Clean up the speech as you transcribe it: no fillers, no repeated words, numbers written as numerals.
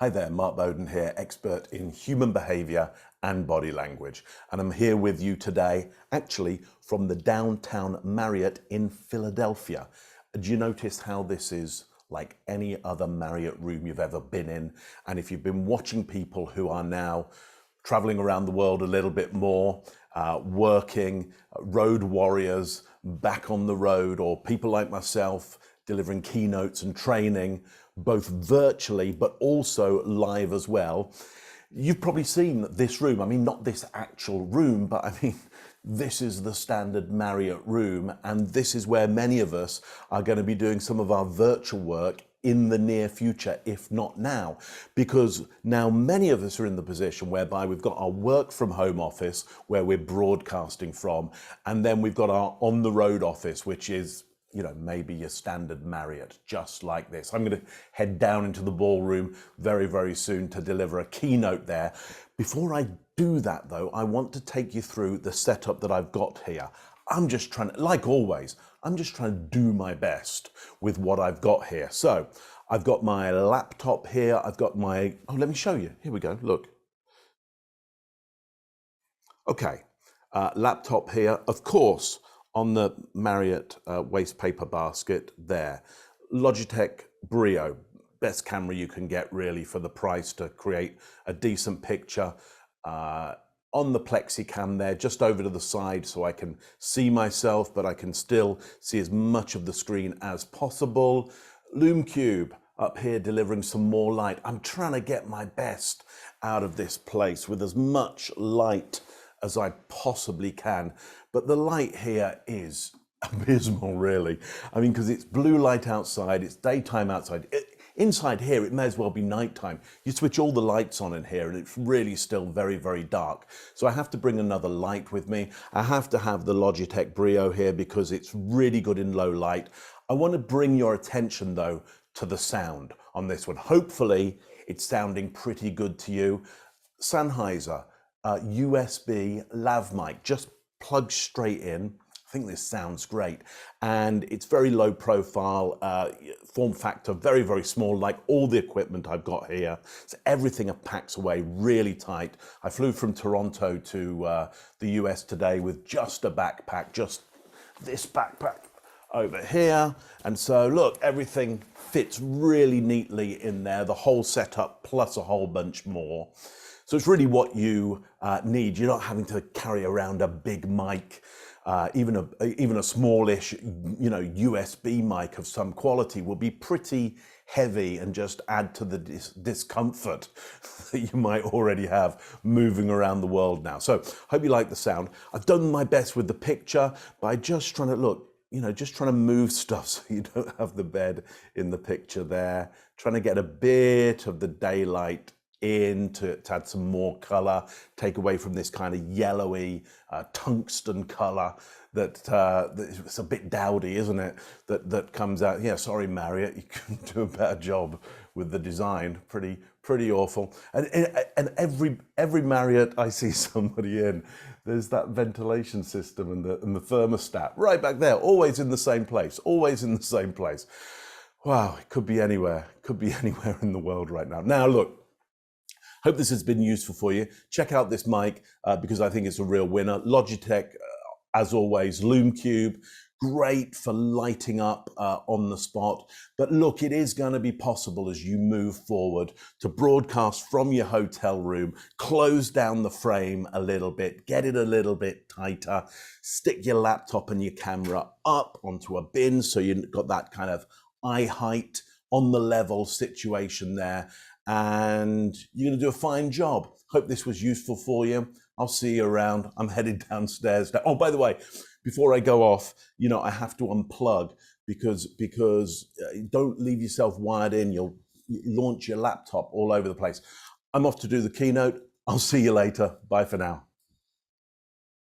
Hi there, Mark Bowden here, expert in human behavior and body language. And I'm here with you today, actually from the downtown Marriott in Philadelphia. Do you notice how this is like any other Marriott room you've ever been in? And if you've been watching people who are now traveling around the world a little bit more, working, road warriors, back on the road, or people like myself delivering keynotes and training, both virtually but also live as well. You've probably seen this room. I mean, not this actual room, but I mean, this is the standard Marriott room, and this is where many of us are going to be doing some of our virtual work in the near future, if not now, because now many of us are in the position whereby we've got our work from home office where we're broadcasting from, and then we've got our on the road office, which is, you know, maybe your standard Marriott, just like this. I'm going to head down into the ballroom very, very soon to deliver a keynote there. Before I do that though, I want to take you through the setup that I've got here. I'm just trying to, like always, I'm just trying to do my best with what I've got here. So I've got my laptop here. I've got my, oh, let me show you. Here we go, look. Okay, laptop here, of course, on the Marriott waste paper basket there. Logitech Brio, best camera you can get really for the price to create a decent picture. On the plexicam there, just over to the side so I can see myself, but I can still see as much of the screen as possible. Lume Cube up here delivering some more light. I'm trying to get my best out of this place with as much light as I possibly can. But the light here is abysmal, really. I mean, because it's blue light outside, it's daytime outside. Inside here, it may as well be nighttime. You switch all the lights on in here and it's really still very, very dark. So I have to bring another light with me. I have to have the Logitech Brio here because it's really good in low light. I want to bring your attention though to the sound on this one. Hopefully it's sounding pretty good to you. Sennheiser USB lav mic, just plug straight in. I think this sounds great, and it's very low profile, form factor, very, very small, like all the equipment I've got here. So everything packs away really tight. I flew from Toronto to the US today with just a backpack, just this backpack over here. And so look, everything fits really neatly in there, the whole setup plus a whole bunch more. So it's really what you need. You're not having to carry around a big mic. Even a smallish, you know, USB mic of some quality will be pretty heavy and just add to the discomfort that you might already have moving around the world now. So hope you like the sound. I've done my best with the picture by just trying to look, you know, just trying to move stuff so you don't have the bed in the picture there, trying to get a bit of the daylight in to add some more color, take away from this kind of yellowy tungsten color that it's a bit dowdy, isn't it? That comes out. Yeah, sorry, Marriott, you couldn't do a better job with the design. Pretty awful. And every Marriott I see somebody in, there's that ventilation system and the thermostat right back there, always in the same place, always in the same place. Wow, it could be anywhere in the world right now. Now look, hope this has been useful for you. Check out this mic because I think it's a real winner. Logitech, as always, Lume Cube, great for lighting up on the spot. But look, it is going to be possible as you move forward to broadcast from your hotel room, close down the frame a little bit, get it a little bit tighter, stick your laptop and your camera up onto a bin so you've got that kind of eye height on the level situation there. And you're going to do a fine job. Hope this was useful for you. I'll see you around. I'm headed downstairs. Oh, by the way, before I go off, you know, I have to unplug because don't leave yourself wired in. You'll launch your laptop all over the place. I'm off to do the keynote. I'll see you later. Bye for now.